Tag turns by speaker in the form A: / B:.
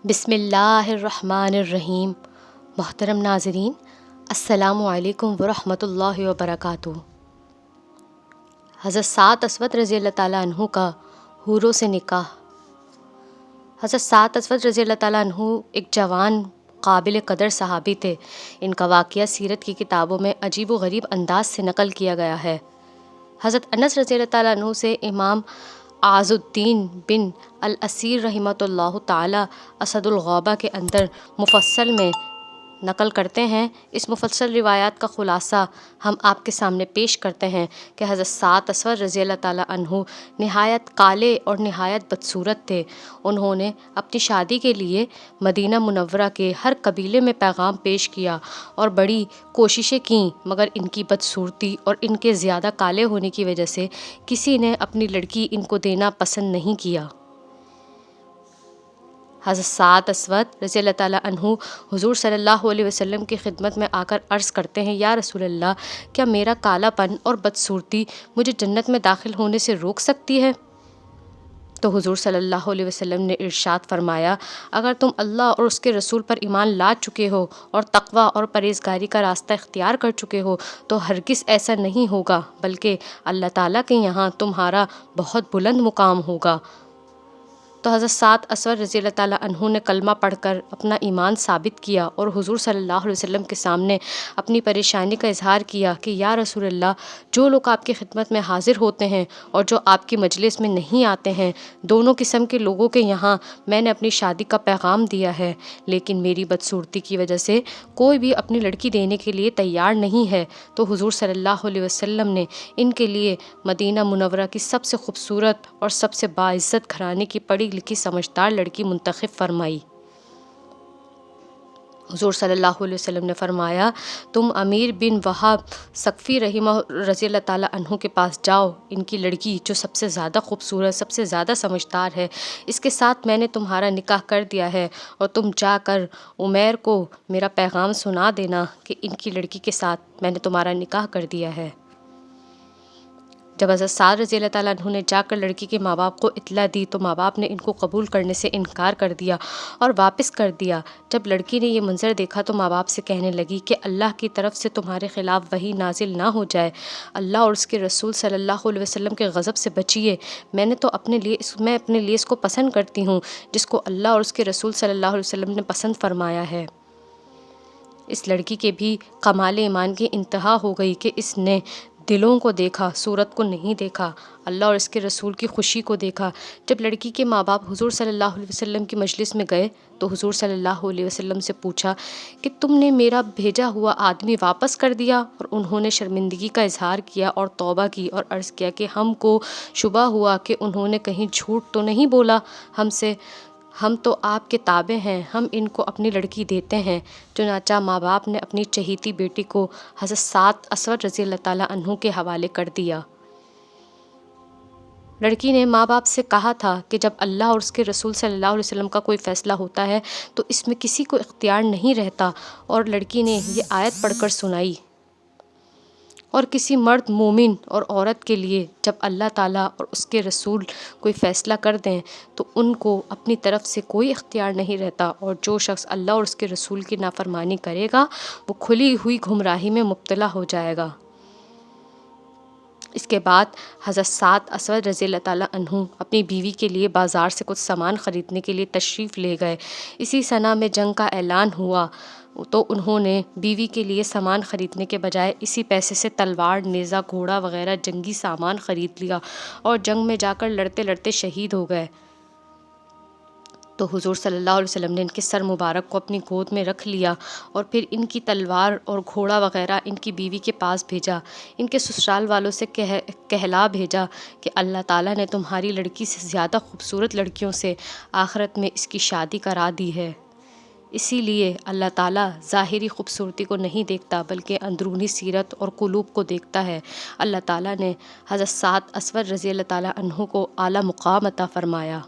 A: بسم اللہ الرحمن الرحیم۔ محترم ناظرین، السلام علیکم ورحمۃ اللہ وبرکاتہ۔ حضرت سعد اسود رضی اللہ تعالیٰ عنہ کا حوروں سے نکاح۔ حضرت سعد اسود رضی اللہ تعالیٰ عنہ ایک جوان قابل قدر صحابی تھے۔ ان کا واقعہ سیرت کی کتابوں میں عجیب و غریب انداز سے نقل کیا گیا ہے۔ حضرت انس رضی اللہ تعالیٰ عنہ سے امام عز الدین بن الاسیر رحمۃ اللہ تعالیٰ اسد الغابہ کے اندر مفصل میں نقل کرتے ہیں۔ اس مفصل روایات کا خلاصہ ہم آپ کے سامنے پیش کرتے ہیں کہ حضرت سعد اسود رضی اللہ تعالیٰ عنہ نہایت کالے اور نہایت بدصورت تھے۔ انہوں نے اپنی شادی کے لیے مدینہ منورہ کے ہر قبیلے میں پیغام پیش کیا اور بڑی کوششیں کیں، مگر ان کی بدصورتی اور ان کے زیادہ کالے ہونے کی وجہ سے کسی نے اپنی لڑکی ان کو دینا پسند نہیں کیا۔ حضرت سعد اسود رضی اللہ تعالیٰ عنہ حضور صلی اللہ علیہ وسلم کی خدمت میں آ کر عرض کرتے ہیں، یا رسول اللہ، کیا میرا کالا پن اور بدصورتی مجھے جنت میں داخل ہونے سے روک سکتی ہے؟ تو حضور صلی اللہ علیہ وسلم نے ارشاد فرمایا، اگر تم اللہ اور اس کے رسول پر ایمان لا چکے ہو اور تقویٰ اور پرہیزگاری کا راستہ اختیار کر چکے ہو تو ہرگز ایسا نہیں ہوگا، بلکہ اللہ تعالیٰ کے یہاں تمہارا بہت بلند مقام ہوگا۔ تو حضرت سعد اسود رضی اللہ تعالیٰ عنہ نے کلمہ پڑھ کر اپنا ایمان ثابت کیا اور حضور صلی اللہ علیہ وسلم کے سامنے اپنی پریشانی کا اظہار کیا کہ یا رسول اللہ، جو لوگ آپ کی خدمت میں حاضر ہوتے ہیں اور جو آپ کی مجلس میں نہیں آتے ہیں، دونوں قسم کے لوگوں کے یہاں میں نے اپنی شادی کا پیغام دیا ہے، لیکن میری بدصورتی کی وجہ سے کوئی بھی اپنی لڑکی دینے کے لیے تیار نہیں ہے۔ تو حضور صلی اللہ علیہ وسلم نے ان کے لیے مدینہ منورہ کی سب سے خوبصورت اور سب سے باعزت گھرانے کی پڑھی لکھی سمجھدار لڑکی منتخب فرمائی۔ حضور صلی اللہ علیہ وسلم نے فرمایا، تم امیر بن وہاب ثقفی رضی اللہ تعالیٰ عنہ کے پاس جاؤ، ان کی لڑکی جو سب سے زیادہ خوبصورت، سب سے زیادہ سمجھدار ہے، اس کے ساتھ میں نے تمہارا نکاح کر دیا ہے، اور تم جا کر عمیر کو میرا پیغام سنا دینا کہ ان کی لڑکی کے ساتھ میں نے تمہارا نکاح کر دیا ہے۔ جب حضرت سعد رضی اللہ تعالیٰ عنہ نے جا کر لڑکی کے ماں باپ کو اطلاع دی تو ماں باپ نے ان کو قبول کرنے سے انکار کر دیا اور واپس کر دیا۔ جب لڑکی نے یہ منظر دیکھا تو ماں باپ سے کہنے لگی کہ اللہ کی طرف سے تمہارے خلاف وحی نازل نہ ہو جائے، اللہ اور اس کے رسول صلی اللہ علیہ وسلم کے غضب سے بچیے۔ میں اپنے لیے اس کو پسند کرتی ہوں جس کو اللہ اور اس کے رسول صلی اللہ علیہ وسلم نے پسند فرمایا ہے۔ اس لڑکی کے بھی کمال ایمان کی انتہا ہو گئی کہ اس نے دلوں کو دیکھا، صورت کو نہیں دیکھا، اللہ اور اس کے رسول کی خوشی کو دیکھا۔ جب لڑکی کے ماں باپ حضور صلی اللہ علیہ وسلم کی مجلس میں گئے تو حضور صلی اللہ علیہ وسلم سے پوچھا کہ تم نے میرا بھیجا ہوا آدمی واپس کر دیا؟ اور انہوں نے شرمندگی کا اظہار کیا اور توبہ کی اور عرض کیا کہ ہم کو شبہ ہوا کہ انہوں نے کہیں جھوٹ تو نہیں بولا ہم سے، ہم تو آپ کے تابع ہیں، ہم ان کو اپنی لڑکی دیتے ہیں۔ چنانچہ ماں باپ نے اپنی چہیتی بیٹی کو حضرت سعد اسود رضی اللہ تعالیٰ عنہ کے حوالے کر دیا۔ لڑکی نے ماں باپ سے کہا تھا کہ جب اللہ اور اس کے رسول صلی اللہ علیہ وسلم کا کوئی فیصلہ ہوتا ہے تو اس میں کسی کو اختیار نہیں رہتا، اور لڑکی نے یہ آیت پڑھ کر سنائی، اور کسی مرد مومن اور عورت کے لیے جب اللہ تعالیٰ اور اس کے رسول کوئی فیصلہ کر دیں تو ان کو اپنی طرف سے کوئی اختیار نہیں رہتا، اور جو شخص اللہ اور اس کے رسول کی نافرمانی کرے گا وہ کھلی ہوئی گمراہی میں مبتلا ہو جائے گا۔ اس کے بعد حضرت سعد اسود رضی اللہ تعالیٰ عنہ اپنی بیوی کے لیے بازار سے کچھ سامان خریدنے کے لیے تشریف لے گئے۔ اسی سنہ میں جنگ کا اعلان ہوا تو انہوں نے بیوی کے لیے سامان خریدنے کے بجائے اسی پیسے سے تلوار، نیزہ، گھوڑا وغیرہ جنگی سامان خرید لیا اور جنگ میں جا کر لڑتے لڑتے شہید ہو گئے۔ تو حضور صلی اللہ علیہ وسلم نے ان کے سر مبارک کو اپنی گود میں رکھ لیا اور پھر ان کی تلوار اور گھوڑا وغیرہ ان کی بیوی کے پاس بھیجا، ان کے سسرال والوں سے کہلا بھیجا کہ اللہ تعالیٰ نے تمہاری لڑکی سے زیادہ خوبصورت لڑکیوں سے آخرت میں اس کی شادی کرا دی ہے۔ اسی لیے اللہ تعالیٰ ظاہری خوبصورتی کو نہیں دیکھتا بلکہ اندرونی سیرت اور قلوب کو دیکھتا ہے۔ اللہ تعالیٰ نے حضرت سعد اسود رضی اللہ تعالیٰ عنہ کو اعلیٰ مقام عطا فرمایا۔